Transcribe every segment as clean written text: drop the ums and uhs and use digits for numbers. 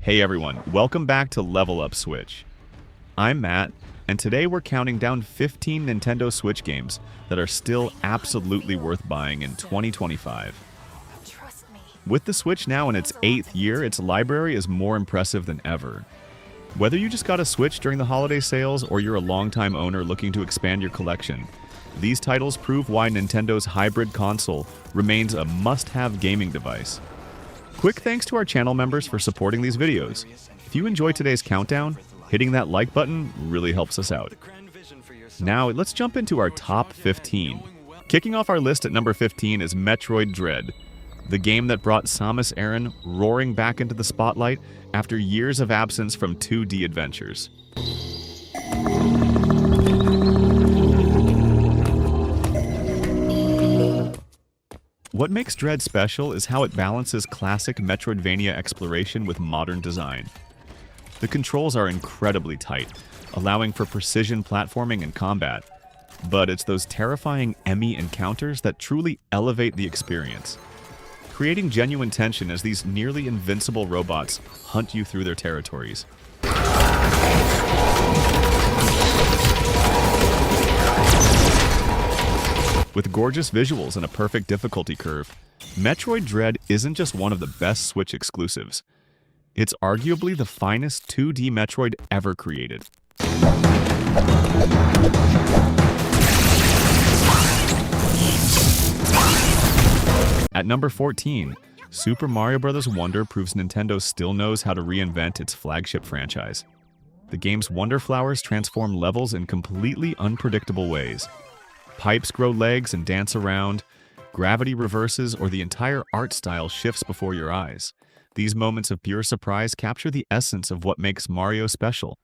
Hey everyone, welcome back to Level Up Switch. I'm Matt, and today we're counting down 15 Nintendo Switch games that are still absolutely worth buying in 2025. With the Switch now in its 8th year, its library is more impressive than ever. Whether you just got a Switch during the holiday sales or you're a longtime owner looking to expand your collection, these titles prove why Nintendo's hybrid console remains a must-have gaming device. Quick thanks to our channel members for supporting these videos. If you enjoyed today's countdown, hitting that like button really helps us out. Now, let's jump into our top 15. Kicking off our list at number 15 is Metroid Dread, the game that brought Samus Aran roaring back into the spotlight after years of absence from 2D adventures. What makes Dread special is how it balances classic Metroidvania exploration with modern design. The controls are incredibly tight, allowing for precision platforming and combat, but it's those terrifying enemy encounters that truly elevate the experience, creating genuine tension as these nearly invincible robots hunt you through their territories. With gorgeous visuals and a perfect difficulty curve, Metroid Dread isn't just one of the best Switch exclusives. It's arguably the finest 2D Metroid ever created. At number 14, Super Mario Bros. Wonder proves Nintendo still knows how to reinvent its flagship franchise. The game's Wonder Flowers transform levels in completely unpredictable ways. Pipes grow legs and dance around, gravity reverses, or the entire art style shifts before your eyes. These moments of pure surprise capture the essence of what makes Mario special.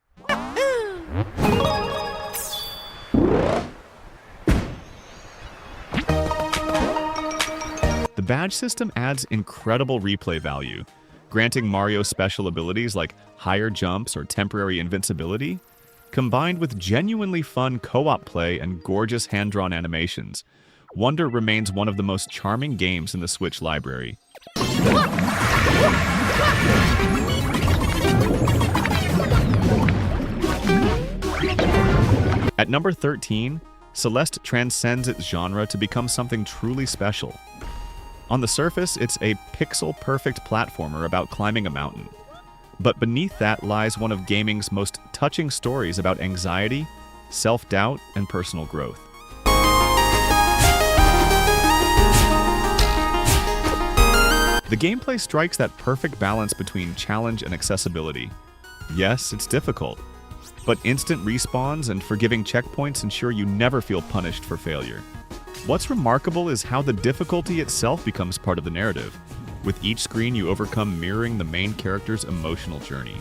The badge system adds incredible replay value, granting Mario special abilities like higher jumps or temporary invincibility. Combined with genuinely fun co-op play and gorgeous hand-drawn animations, Wonder remains one of the most charming games in the Switch library. At number 13, Celeste transcends its genre to become something truly special. On the surface, it's a pixel-perfect platformer about climbing a mountain. But beneath that lies one of gaming's most touching stories about anxiety, self-doubt, and personal growth. The gameplay strikes that perfect balance between challenge and accessibility. Yes, it's difficult, but instant respawns and forgiving checkpoints ensure you never feel punished for failure. What's remarkable is how the difficulty itself becomes part of the narrative. With each screen you overcome mirroring the main character's emotional journey.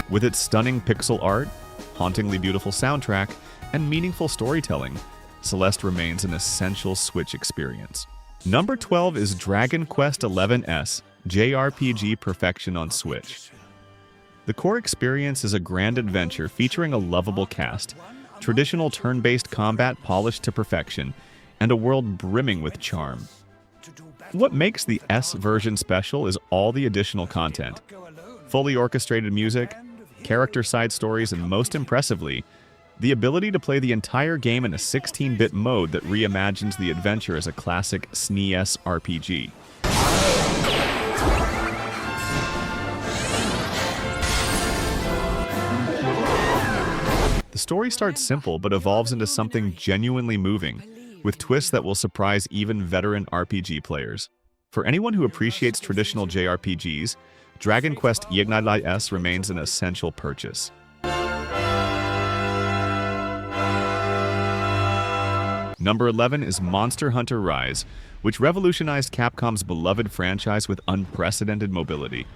With its stunning pixel art, hauntingly beautiful soundtrack, and meaningful storytelling, Celeste remains an essential Switch experience. Number 12 is Dragon Quest XI's JRPG perfection on Switch. The core experience is a grand adventure featuring a lovable cast, traditional turn-based combat polished to perfection, and a world brimming with charm. What makes the S version special is all the additional content. Fully orchestrated music, character side stories, and most impressively, the ability to play the entire game in a 16-bit mode that reimagines the adventure as a classic SNES RPG. The story starts simple but evolves into something genuinely moving, with twists that will surprise even veteran RPG players. For anyone who appreciates traditional JRPGs, Dragon Quest XI's remains an essential purchase. Number 11 is Monster Hunter Rise, which revolutionized Capcom's beloved franchise with unprecedented mobility.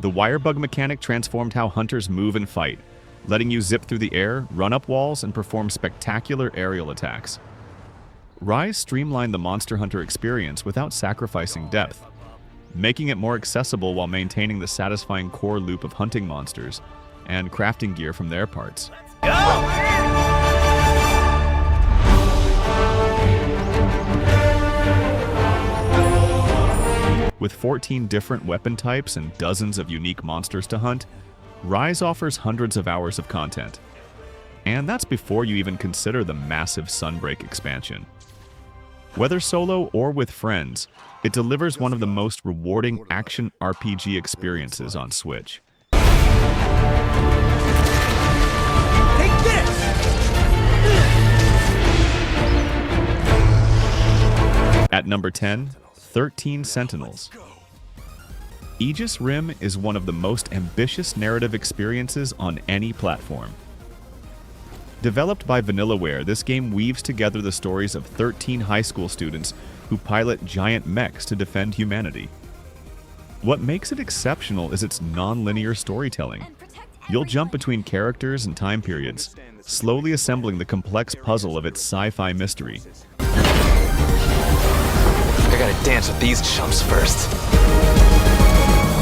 The wire bug mechanic transformed how hunters move and fight, letting you zip through the air, run up walls, and perform spectacular aerial attacks. Rise streamlined the Monster Hunter experience without sacrificing depth, making it more accessible while maintaining the satisfying core loop of hunting monsters and crafting gear from their parts. With 14 different weapon types and dozens of unique monsters to hunt, Rise offers hundreds of hours of content. And that's before you even consider the massive Sunbreak expansion. Whether solo or with friends, it delivers one of the most rewarding action RPG experiences on Switch. Take this! At number 10, 13 Sentinels. Aegis Rim is one of the most ambitious narrative experiences on any platform. Developed by Vanillaware, this game weaves together the stories of 13 high school students who pilot giant mechs to defend humanity. What makes it exceptional is its non-linear storytelling. You'll jump between characters and time periods, slowly assembling the complex puzzle of its sci-fi mystery. I gotta dance with these chumps first.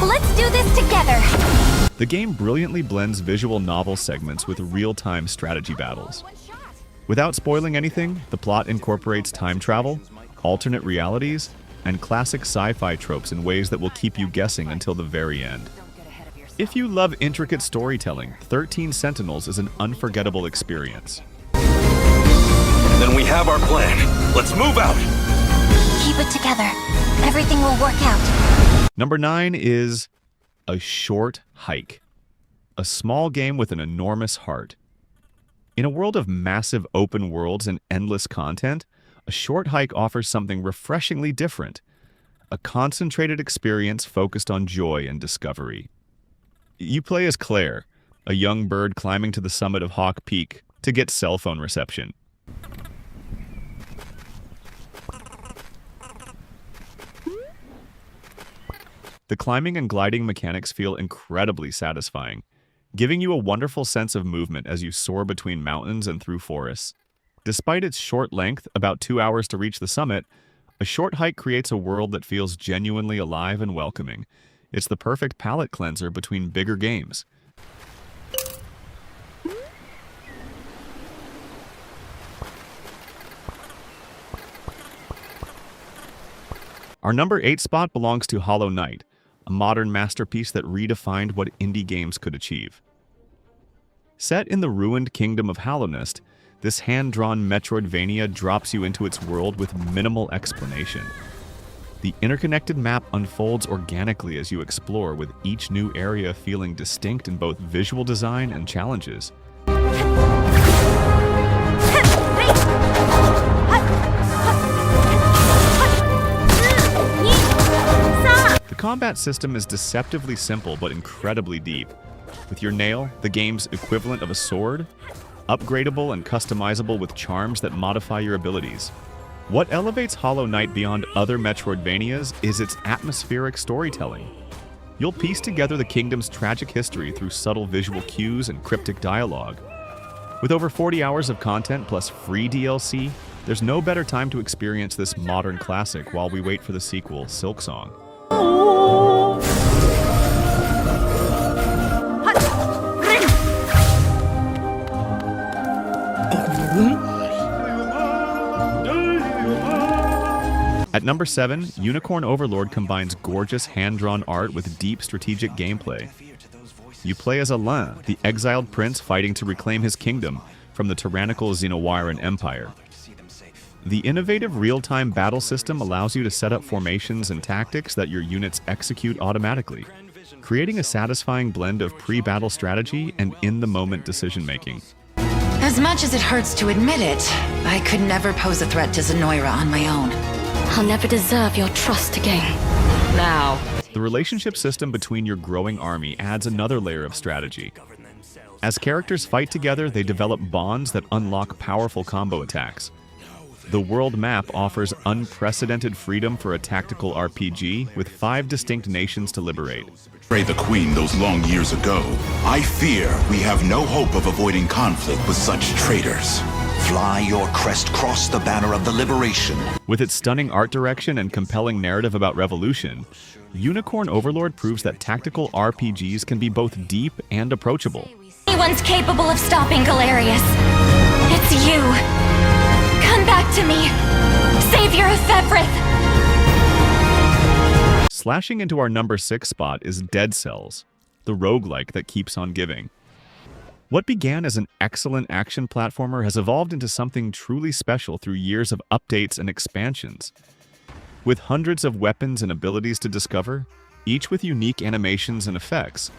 Let's do this together! The game brilliantly blends visual novel segments with real-time strategy battles. Without spoiling anything, the plot incorporates time travel, alternate realities, and classic sci-fi tropes in ways that will keep you guessing until the very end. If you love intricate storytelling, 13 Sentinels is an unforgettable experience. Then we have our plan. Let's move out! Keep it together. Everything will work out. Number 9 is A Short Hike. A small game with an enormous heart. In a world of massive open worlds and endless content, A Short Hike offers something refreshingly different. A concentrated experience focused on joy and discovery. You play as Claire, a young bird climbing to the summit of Hawk Peak to get cell phone reception. The climbing and gliding mechanics feel incredibly satisfying, giving you a wonderful sense of movement as you soar between mountains and through forests. Despite its short length, about 2 hours to reach the summit, A Short Hike creates a world that feels genuinely alive and welcoming. It's the perfect palate cleanser between bigger games. Our number 8 spot belongs to Hollow Knight, a modern masterpiece that redefined what indie games could achieve. Set in the ruined kingdom of Hallownest, this hand-drawn Metroidvania drops you into its world with minimal explanation. The interconnected map unfolds organically as you explore, with each new area feeling distinct in both visual design and challenges. The combat system is deceptively simple but incredibly deep. With your nail, the game's equivalent of a sword, upgradable and customizable with charms that modify your abilities. What elevates Hollow Knight beyond other Metroidvanias is its atmospheric storytelling. You'll piece together the kingdom's tragic history through subtle visual cues and cryptic dialogue. With over 40 hours of content plus free DLC, there's no better time to experience this modern classic while we wait for the sequel, Silksong. At number 7, Unicorn Overlord combines gorgeous hand-drawn art with deep strategic gameplay. You play as Alain, the exiled prince fighting to reclaim his kingdom from the tyrannical Xenowiran Empire. The innovative real-time battle system allows you to set up formations and tactics that your units execute automatically, creating a satisfying blend of pre-battle strategy and in-the-moment decision-making. As much as it hurts to admit it, I could never pose a threat to Xenoira on my own. I'll never deserve your trust again. Now. The relationship system between your growing army adds another layer of strategy. As characters fight together, they develop bonds that unlock powerful combo attacks. The world map offers unprecedented freedom for a tactical RPG with 5 distinct nations to liberate. Betray the Queen those long years ago. I fear we have no hope of avoiding conflict with such traitors. Fly your crest across the banner of the liberation. With its stunning art direction and compelling narrative about revolution, Unicorn Overlord proves that tactical RPGs can be both deep and approachable. Anyone's capable of stopping Galerius. It's you. Come back to me. Savior of Febrith. Slashing into our number 6 spot is Dead Cells, the roguelike that keeps on giving. What began as an excellent action platformer has evolved into something truly special through years of updates and expansions. With hundreds of weapons and abilities to discover, each with unique animations and effects,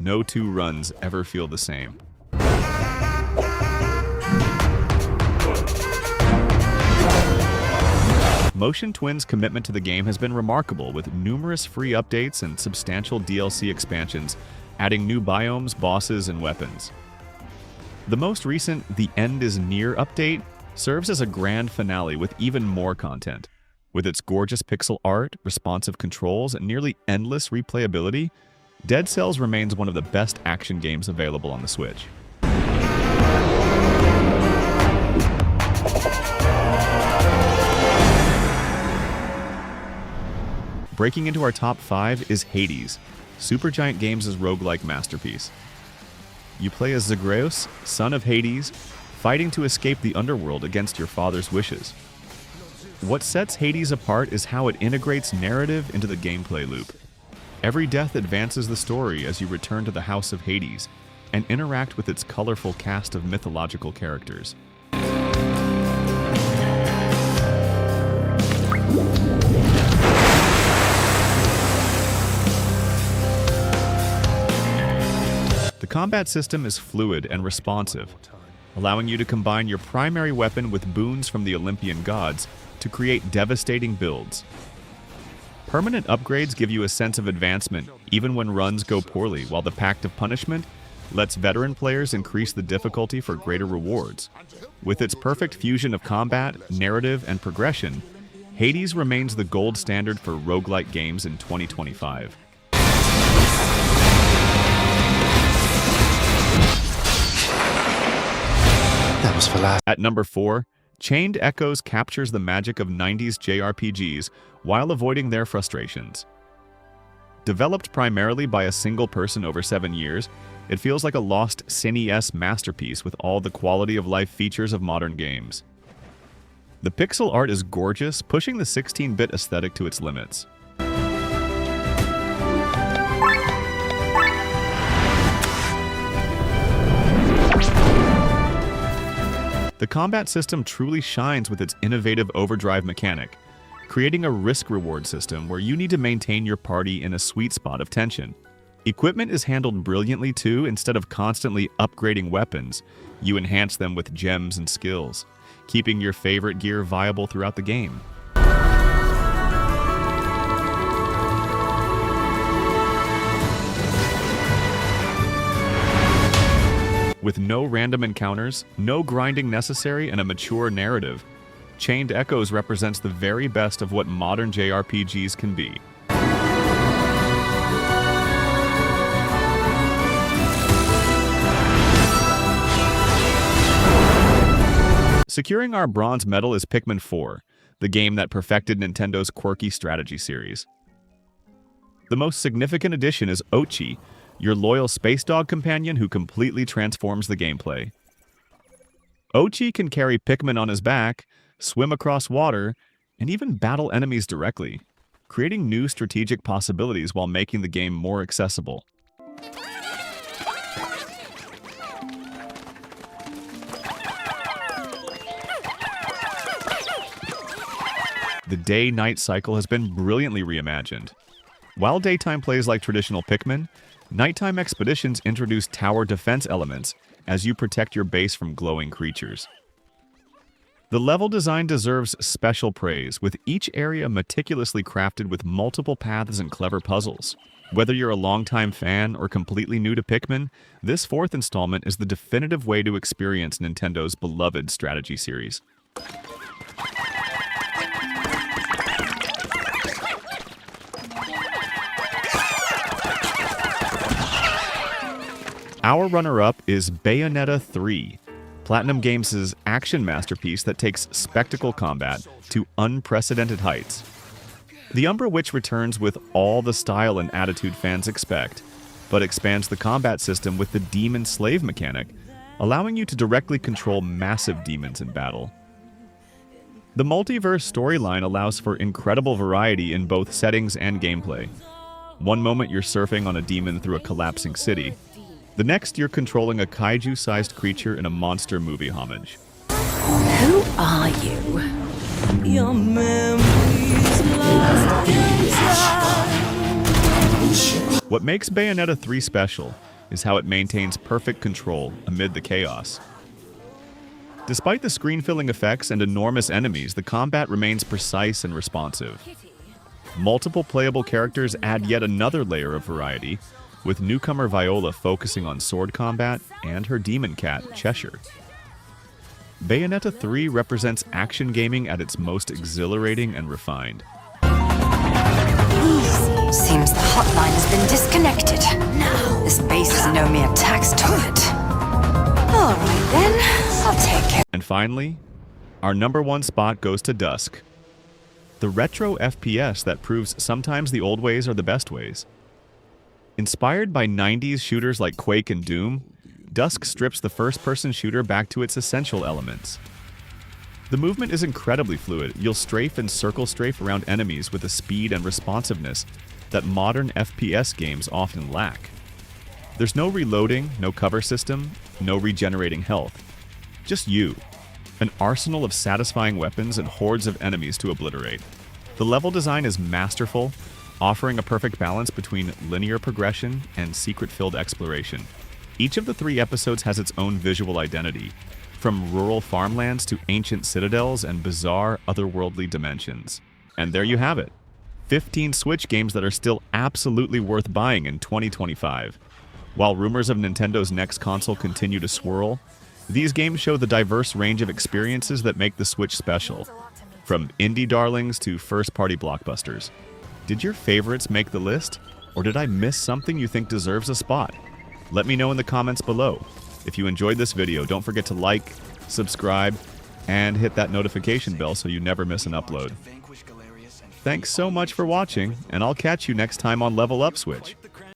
no two runs ever feel the same. Motion Twin's commitment to the game has been remarkable, with numerous free updates and substantial DLC expansions, adding new biomes, bosses, and weapons. The most recent The End is Near update serves as a grand finale with even more content. With its gorgeous pixel art, responsive controls, and nearly endless replayability, Dead Cells remains one of the best action games available on the Switch. Breaking into our top 5 is Hades, Supergiant Games' roguelike masterpiece. You play as Zagreus, son of Hades, fighting to escape the underworld against your father's wishes. What sets Hades apart is how it integrates narrative into the gameplay loop. Every death advances the story as you return to the House of Hades and interact with its colorful cast of mythological characters. The combat system is fluid and responsive, allowing you to combine your primary weapon with boons from the Olympian gods to create devastating builds. Permanent upgrades give you a sense of advancement even when runs go poorly, while the Pact of Punishment lets veteran players increase the difficulty for greater rewards. With its perfect fusion of combat, narrative, and progression, Hades remains the gold standard for roguelike games in 2025. That was for last. At number 4, Chained Echoes captures the magic of 90s JRPGs while avoiding their frustrations. Developed primarily by a single person over 7 years, it feels like a lost SNES masterpiece with all the quality-of-life features of modern games. The pixel art is gorgeous, pushing the 16-bit aesthetic to its limits. The combat system truly shines with its innovative overdrive mechanic, creating a risk-reward system where you need to maintain your party in a sweet spot of tension. Equipment is handled brilliantly too. Instead of constantly upgrading weapons, you enhance them with gems and skills, keeping your favorite gear viable throughout the game. With no random encounters, no grinding necessary, and a mature narrative, Chained Echoes represents the very best of what modern JRPGs can be. Securing our bronze medal is Pikmin 4, the game that perfected Nintendo's quirky strategy series. The most significant addition is Ochi, your loyal space dog companion who completely transforms the gameplay. Ochi can carry Pikmin on his back, swim across water, and even battle enemies directly, creating new strategic possibilities while making the game more accessible. The day-night cycle has been brilliantly reimagined. While daytime plays like traditional Pikmin, nighttime expeditions introduce tower defense elements as you protect your base from glowing creatures. The level design deserves special praise, with each area meticulously crafted with multiple paths and clever puzzles. Whether you're a longtime fan or completely new to Pikmin, this 4th installment is the definitive way to experience Nintendo's beloved strategy series. Our runner-up is Bayonetta 3, Platinum Games' action masterpiece that takes spectacle combat to unprecedented heights. The Umbra Witch returns with all the style and attitude fans expect, but expands the combat system with the Demon Slave mechanic, allowing you to directly control massive demons in battle. The multiverse storyline allows for incredible variety in both settings and gameplay. One moment you're surfing on a demon through a collapsing city. The next you're controlling a kaiju-sized creature in a monster movie homage. Who are you? Your memories lost in time. What makes Bayonetta 3 special is how it maintains perfect control amid the chaos. Despite the screen-filling effects and enormous enemies, the combat remains precise and responsive. Multiple playable characters add yet another layer of variety, with newcomer Viola focusing on sword combat and her demon cat, Cheshire. Bayonetta 3 represents action gaming at its most exhilarating and refined. Seems the hotline has been disconnected. Now, this base is no mere tax turret. All right then, I'll take it. And finally, our #1 spot goes to Dusk, the retro FPS that proves sometimes the old ways are the best ways. Inspired by 90s shooters like Quake and Doom, Dusk strips the first-person shooter back to its essential elements. The movement is incredibly fluid. You'll strafe and circle strafe around enemies with a speed and responsiveness that modern FPS games often lack. There's no reloading, no cover system, no regenerating health. Just you. An arsenal of satisfying weapons and hordes of enemies to obliterate. The level design is masterful, offering a perfect balance between linear progression and secret-filled exploration. Each of the 3 episodes has its own visual identity, from rural farmlands to ancient citadels and bizarre, otherworldly dimensions. And there you have it. 15 Switch games that are still absolutely worth buying in 2025. While rumors of Nintendo's next console continue to swirl, these games show the diverse range of experiences that make the Switch special, from indie darlings to first-party blockbusters. Did your favorites make the list? Or did I miss something you think deserves a spot? Let me know in the comments below. If you enjoyed this video, don't forget to like, subscribe, and hit that notification bell so you never miss an upload. Thanks so much for watching, and I'll catch you next time on Level Up Switch.